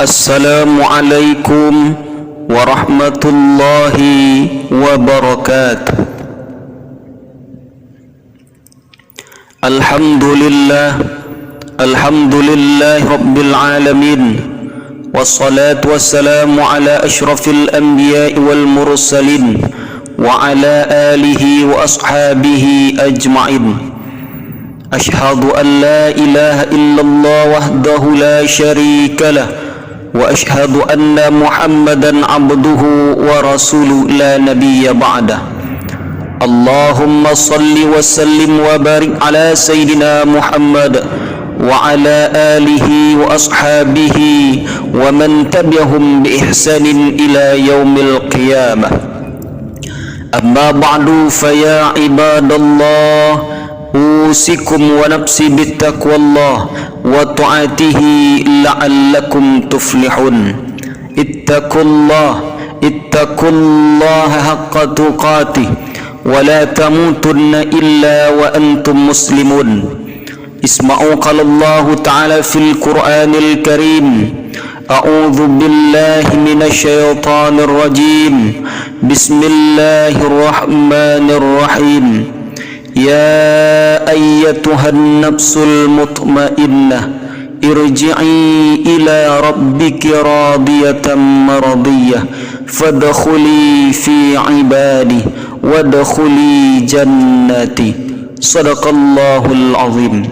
Assalamualaikum warahmatullahi wabarakatuh. Alhamdulillah rabbil alamin. Wassalatu wassalamu ala ashrafil anbiya'i wal mursalin wa ala alihi wa ashabihi ajma'in. Ashhadu an la ilaha illallah wahdahu la syarika lah wa ashhadu anna Muhammadan abduhu wa rasuluh la nabiyya ba'dah. Allahumma salli wa sallim wa barik ala sayyidina Muhammad wa ala alihi wa ashabihi wa man tabi'ahum bi ihsanin ila yaumil qiyamah. Amma ba'du, fa ya ibadallah, usikum wa nafsi bittaqwallah wa ta'atihi la'allakum tuflihun. Ittaqullaha haqqa tuqatih wa la tamutunna illa wa antum muslimun. Isma'u qala Allah ta'ala fil Qur'anil Karim. A'udzu billahi minasy syaithanir rajim. Bismillahirrahmanirrahim. Ya ayyatuhan nafsul mutmainnah, irji'i ila rabbiki radiyatan maradiyah, fadkhuli fi ibadi wadkhuli jannati. Sadaqallahul azim.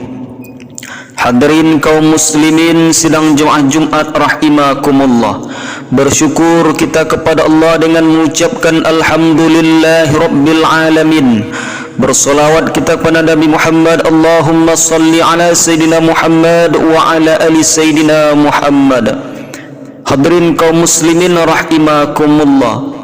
Hadirin kaum muslimin sidang Jumat rahimakumullah. Bersyukur kita kepada Allah dengan mengucapkan alhamdulillahi rabbil alamin. Bersolawat kita kepada Nabi Muhammad. Allahumma salli ala Sayyidina Muhammad wa ala ali Sayyidina Muhammad. Hadirin kaum muslimin rahimakumullah.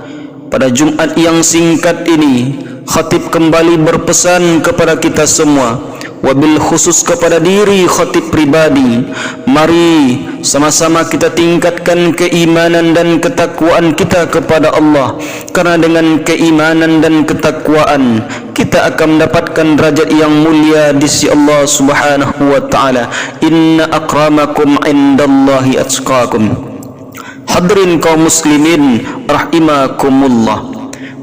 Pada Jumat yang singkat ini, khatib kembali berpesan kepada kita semua, wabil khusus kepada diri khatib pribadi. Mari sama-sama kita tingkatkan keimanan dan ketakwaan kita kepada Allah, karena dengan keimanan dan ketakwaan kita akan mendapatkan derajat yang mulia di sisi Allah Subhanahu wa taala. Inna akramakum indallahi atqakum. Hadirin kaum muslimin rahimakumullah.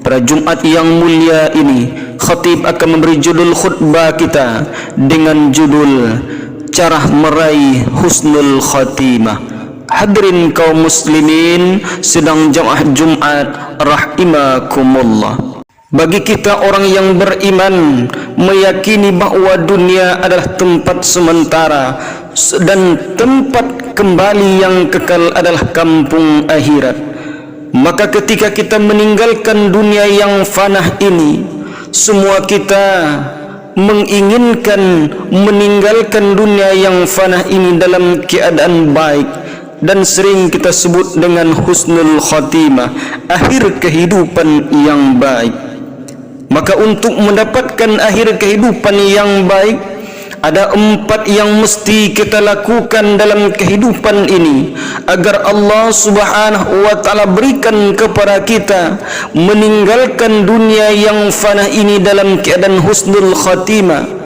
Pada Jumat yang mulia ini, khatib akan memberi judul khutbah kita dengan judul cara meraih husnul khatimah. Hadirin kaum muslimin sedang jamaah Jumat rahimakumullah. Bagi kita orang yang beriman, meyakini bahawa dunia adalah tempat sementara dan tempat kembali yang kekal adalah kampung akhirat. Maka ketika kita meninggalkan dunia yang fanah ini, semua kita menginginkan meninggalkan dunia yang fanah ini dalam keadaan baik, dan sering kita sebut dengan husnul khatimah, akhir kehidupan yang baik. Maka untuk mendapatkan akhir kehidupan yang baik, ada 4 yang mesti kita lakukan dalam kehidupan ini, agar Allah Subhanahu wa ta'ala berikan kepada kita meninggalkan dunia yang fanah ini dalam keadaan husnul khatimah.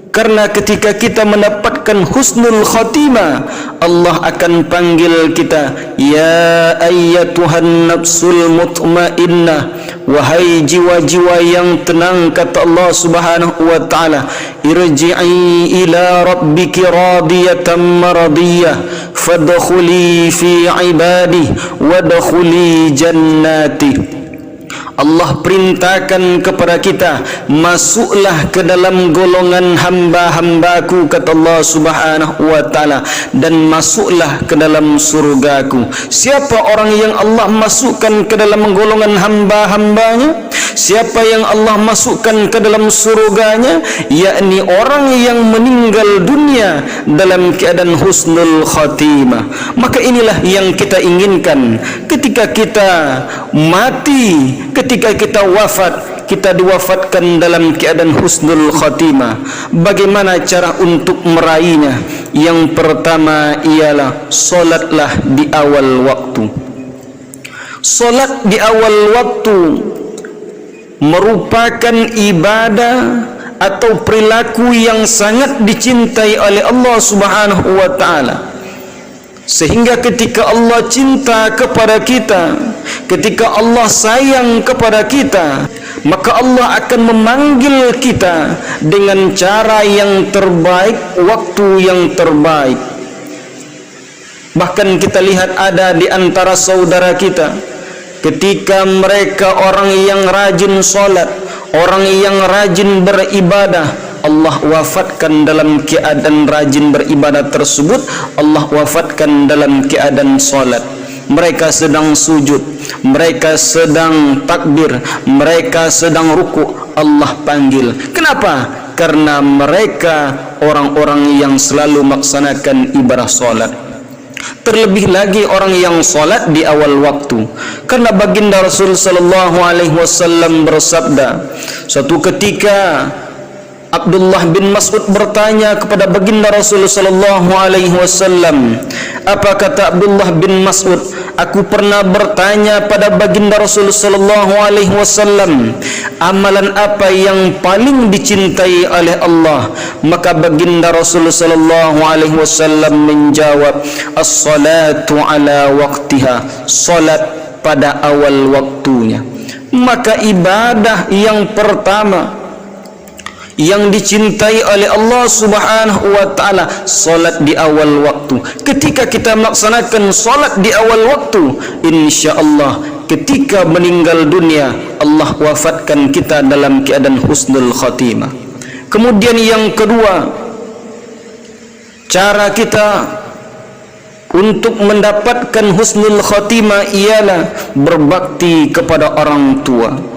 Karena ketika kita mendapatkan husnul khatimah, Allah akan panggil kita, ya ayyatuhan nafsul mutmainnah, wahai jiwa-jiwa yang tenang, kata Allah Subhanahu wa ta'ala, irji'i ila rabbiki radiyatan maradiyah, fadkhuli fi ibadi wadkhuli jannati. Allah perintahkan kepada kita, masuklah ke dalam golongan hamba-hambaku, kata Allah Subhanahu wa ta'ala, dan masuklah ke dalam surgaku. Siapa orang yang Allah masukkan ke dalam golongan hamba-hambanya? Siapa yang Allah masukkan ke dalam surganya? Yakni orang yang meninggal dunia dalam keadaan husnul khatimah. Maka inilah yang kita inginkan ketika kita mati, ketika kita wafat, kita diwafatkan dalam keadaan husnul khatimah. Bagaimana cara untuk meraihnya? Yang pertama ialah solatlah di awal waktu. Solat di awal waktu merupakan ibadah atau perilaku yang sangat dicintai oleh Allah Subhanahu wa ta'ala. Sehingga ketika Allah cinta kepada kita, ketika Allah sayang kepada kita, maka Allah akan memanggil kita dengan cara yang terbaik, waktu yang terbaik. Bahkan kita lihat ada di antara saudara kita, ketika mereka orang yang rajin solat, orang yang rajin beribadah, Allah wafatkan dalam keadaan rajin beribadah tersebut, Allah wafatkan dalam keadaan solat. Mereka sedang sujud, mereka sedang takbir, mereka sedang ruku, Allah panggil. Kenapa? Karena mereka orang-orang yang selalu melaksanakan ibadah solat. Terlebih lagi orang yang solat di awal waktu, karena baginda Rasul sallallahu alaihi wasallam bersabda, suatu ketika Abdullah bin Mas'ud bertanya kepada baginda Rasul sallallahu alaihi wasallam. Apa kata Abdullah bin Mas'ud? Aku pernah bertanya pada baginda Rasul sallallahu alaihi wasallam, amalan apa yang paling dicintai oleh Allah? Maka baginda Rasul sallallahu alaihi wasallam menjawab, as-salatu ala waqtiha, salat pada awal waktunya. Maka ibadah yang pertama yang dicintai oleh Allah Subhanahu wa taala, salat di awal waktu. Ketika kita melaksanakan salat di awal waktu, insyaallah ketika meninggal dunia Allah wafatkan kita dalam keadaan husnul khatimah. Kemudian yang kedua, cara kita untuk mendapatkan husnul khatimah ialah berbakti kepada orang tua.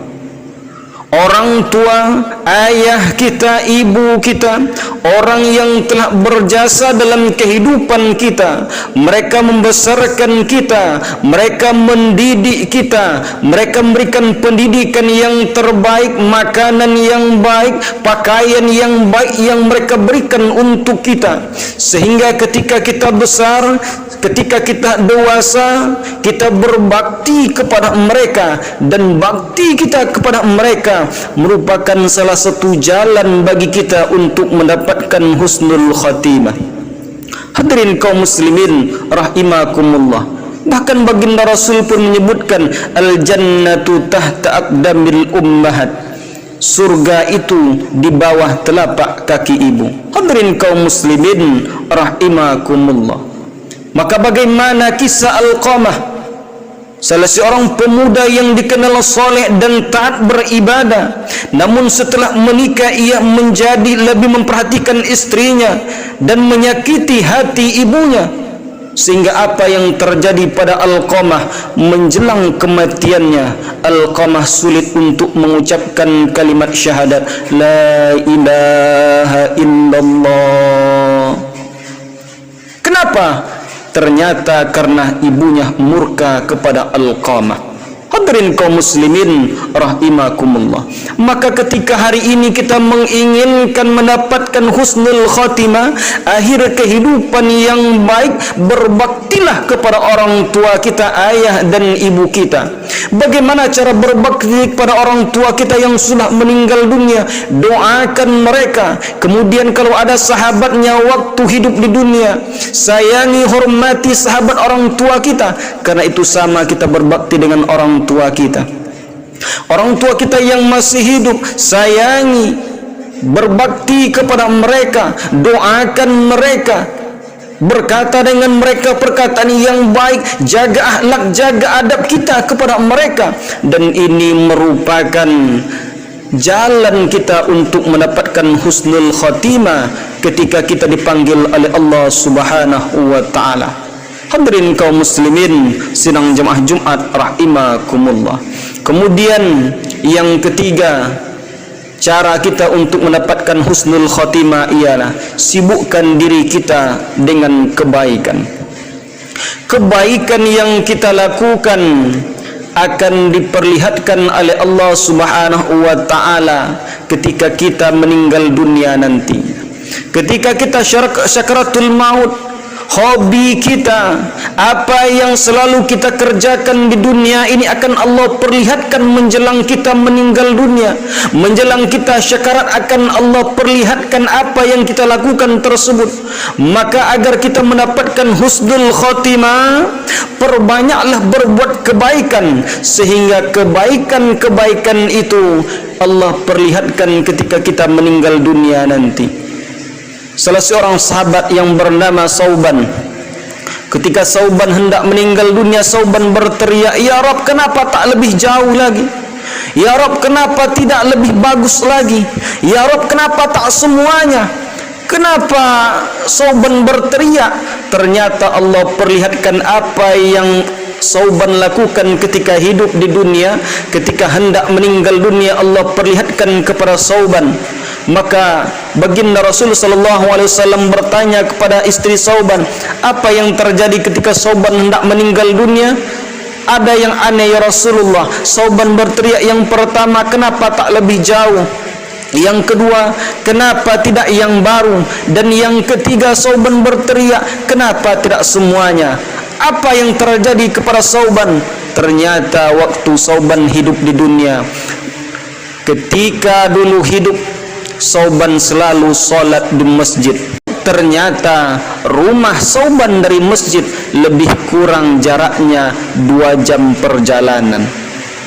Orang tua, ayah kita, ibu kita, orang yang telah berjasa dalam kehidupan kita. Mereka membesarkan kita, mereka mendidik kita, mereka memberikan pendidikan yang terbaik, makanan yang baik, pakaian yang baik yang mereka berikan untuk kita. Sehingga ketika kita besar, ketika kita dewasa, kita berbakti kepada mereka, dan bakti kita kepada mereka merupakan salah satu jalan bagi kita untuk mendapatkan husnul khatimah. Hadirin kaum muslimin rahimakumullah. Bahkan baginda Rasul pun menyebutkan al-jannatu tahta aqdamil ummahat. Surga itu di bawah telapak kaki ibu. Hadirin kaum muslimin rahimakumullah. Maka bagaimana kisah Alqamah, salah seorang pemuda yang dikenal soleh dan taat beribadah, namun setelah menikah ia menjadi lebih memperhatikan istrinya dan menyakiti hati ibunya, sehingga apa yang terjadi pada Alqamah menjelang kematiannya, Alqamah sulit untuk mengucapkan kalimat syahadat la ilaha illallah. Kenapa? Ternyata karena ibunya murka kepada Alqamah. Hadirin kaum muslimin rahimakumullah. Maka ketika hari ini kita menginginkan mendapatkan husnul khatimah, akhir kehidupan yang baik, berbaktilah kepada orang tua kita, ayah dan ibu kita. Bagaimana cara berbakti kepada orang tua kita yang sudah meninggal dunia? Doakan mereka. Kemudian kalau ada sahabatnya waktu hidup di dunia, sayangi, hormati sahabat orang tua kita, karena itu sama kita berbakti dengan orang tua kita. Orang tua kita yang masih hidup, sayangi, berbakti kepada mereka, doakan mereka, berkata dengan mereka perkataan yang baik, jaga akhlak, jaga adab kita kepada mereka. Dan ini merupakan jalan kita untuk mendapatkan husnul khatimah ketika kita dipanggil oleh Allah Subhanahu wa taala. Hadirin kaum muslimin sidang jemaah Jumat rahimakumullah. Kemudian yang ketiga, cara kita untuk mendapatkan husnul khatimah ialah sibukkan diri kita dengan kebaikan. Kebaikan yang kita lakukan akan diperlihatkan oleh Allah Subhanahu wa taala ketika kita meninggal dunia nanti. Ketika kita syakaratul maut, hobi kita, apa yang selalu kita kerjakan di dunia ini akan Allah perlihatkan menjelang kita meninggal dunia. Menjelang kita syakarat akan Allah perlihatkan apa yang kita lakukan tersebut. Maka agar kita mendapatkan husnul khotimah, perbanyaklah berbuat kebaikan, sehingga kebaikan-kebaikan itu Allah perlihatkan ketika kita meninggal dunia nanti. Salah seorang sahabat yang bernama Sauban, ketika Sauban hendak meninggal dunia, Sauban berteriak, "Ya Rabb, kenapa tak lebih jauh lagi? Ya Rabb, kenapa tidak lebih bagus lagi? Ya Rabb, kenapa tak semuanya?" Kenapa Sauban berteriak? Ternyata Allah perlihatkan apa yang Sauban lakukan ketika hidup di dunia. Ketika hendak meninggal dunia, Allah perlihatkan kepada Sauban. Maka baginda Rasul sallallahu alaihi wasallam bertanya kepada istri Sauban, apa yang terjadi ketika Sauban hendak meninggal dunia? Ada yang aneh ya Rasulullah. Sauban berteriak, yang pertama, kenapa tak lebih jauh? Yang kedua, kenapa tidak yang baru? Dan yang ketiga, Sauban berteriak, kenapa tidak semuanya? Apa yang terjadi kepada Sauban? Ternyata waktu Sauban hidup di dunia, ketika dulu hidup, Sauban selalu solat di masjid. Ternyata rumah Sauban dari masjid lebih kurang jaraknya 2 jam perjalanan.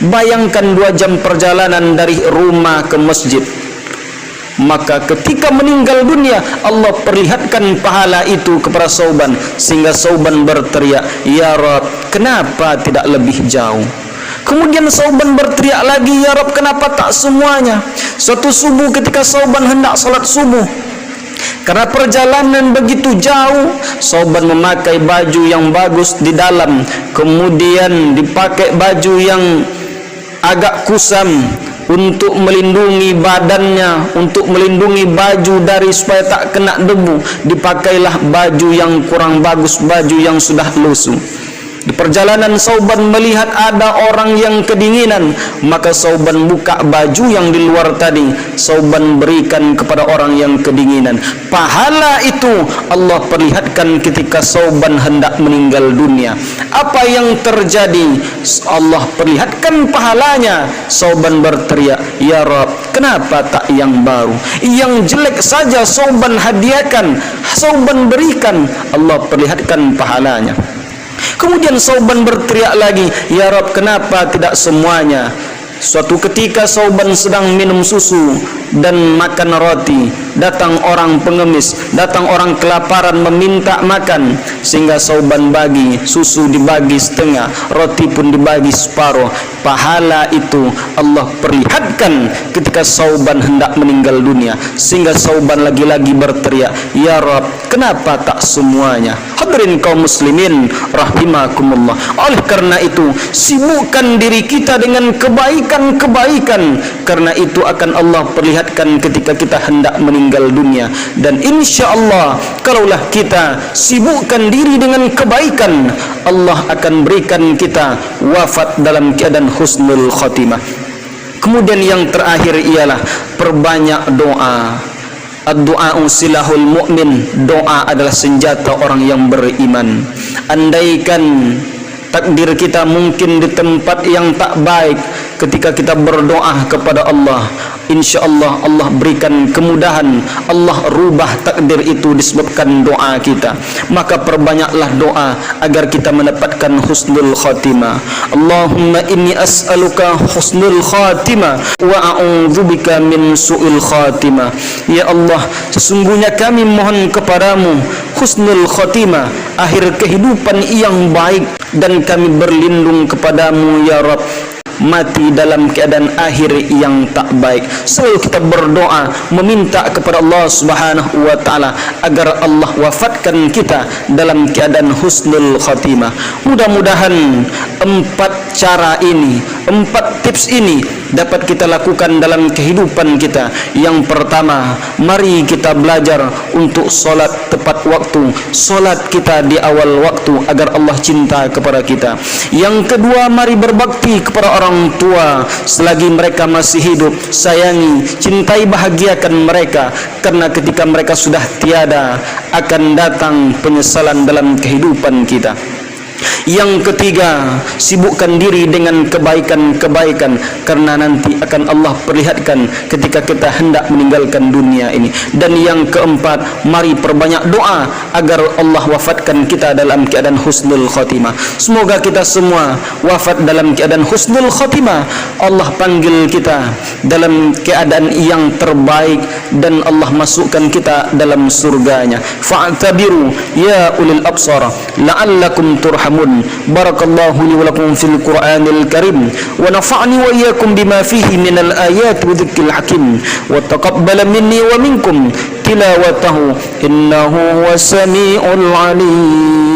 Bayangkan 2 jam perjalanan dari rumah ke masjid. Maka ketika meninggal dunia, Allah perlihatkan pahala itu kepada Sauban, sehingga Sauban berteriak, "Ya Rabb, kenapa tidak lebih jauh?" Kemudian Sauban berteriak lagi, "Ya Rabb, kenapa tak semuanya?" Suatu subuh ketika Sauban hendak salat subuh, karena perjalanan begitu jauh, Sauban memakai baju yang bagus di dalam, kemudian dipakai baju yang agak kusam untuk melindungi badannya, untuk melindungi baju dari supaya tak kena debu. Dipakailah baju yang kurang bagus, baju yang sudah lusuh. Di perjalanan Sauban melihat ada orang yang kedinginan, maka Sauban buka baju yang di luar tadi, Sauban berikan kepada orang yang kedinginan. Pahala itu Allah perlihatkan ketika Sauban hendak meninggal dunia. Apa yang terjadi? Allah perlihatkan pahalanya. Sauban berteriak, "Ya Rabb, kenapa tak yang baru? Yang jelek saja Sauban hadiahkan, Sauban berikan." Allah perlihatkan pahalanya. Kemudian Sauban berteriak lagi, "Ya Rabb, kenapa tidak semuanya?" Suatu ketika Sauban sedang minum susu dan makan roti. Datang orang pengemis, datang orang kelaparan meminta makan, sehingga Sauban bagi, susu dibagi setengah, roti pun dibagi separuh. Pahala itu Allah perlihatkan ketika Sauban hendak meninggal dunia, sehingga Sauban lagi-lagi berteriak, "Ya Rabb, kenapa tak semuanya?" Hadirin kaum muslimin rahimakumullah. Oleh karena itu, sibukkan diri kita dengan kebaikan-kebaikan, karena itu akan Allah perlihatkan ketika kita hendak meninggal dunia. Dan insya Allah, kalaulah kita sibukkan diri dengan kebaikan, Allah akan berikan kita wafat dalam keadaan husnul khotimah. Kemudian yang terakhir ialah perbanyak doa. Ad-du'a'u silahul mu'min. Doa adalah senjata orang yang beriman. Andaikan takdir kita mungkin di tempat yang tak baik, ketika kita berdoa kepada Allah, insya-Allah Allah berikan kemudahan, Allah rubah takdir itu disebabkan doa kita. Maka perbanyaklah doa agar kita mendapatkan husnul khatimah. Allahumma inni as'aluka husnul khatimah wa a'udzubika min su'il khatimah. Ya Allah, sesungguhnya kami mohon kepadamu husnul khatimah, akhir kehidupan yang baik, dan kami berlindung kepadamu ya Rabb mati dalam keadaan akhir yang tak baik. Selalu kita berdoa meminta kepada Allah Subhanahu wa taala agar Allah wafatkan kita dalam keadaan husnul khatimah. Mudah-mudahan 4 cara ini 4 tips ini dapat kita lakukan dalam kehidupan kita. Yang pertama, mari kita belajar untuk solat tepat waktu, solat kita di awal waktu agar Allah cinta kepada kita. Yang kedua, mari berbakti kepada orang tua selagi mereka masih hidup. Sayangi, cintai, bahagiakan mereka, karena ketika mereka sudah tiada akan datang penyesalan dalam kehidupan kita. Yang ketiga, sibukkan diri dengan kebaikan-kebaikan, karena nanti akan Allah perlihatkan ketika kita hendak meninggalkan dunia ini. Dan yang keempat, mari perbanyak doa agar Allah wafatkan kita dalam keadaan husnul khotimah. Semoga kita semua wafat dalam keadaan husnul khotimah. Allah panggil kita dalam keadaan yang terbaik dan Allah masukkan kita dalam surganya. Fa'tabiru ya ulil absar la'allakum turhamun. Barakallahu li wa lakum fil Qur'anil Karim wa nafa'ni wa iyyakum bima fihi minal ayati wa dzikril hakim wa taqabbala minni wa minkum tilawatahu innahu huwas samiul alim.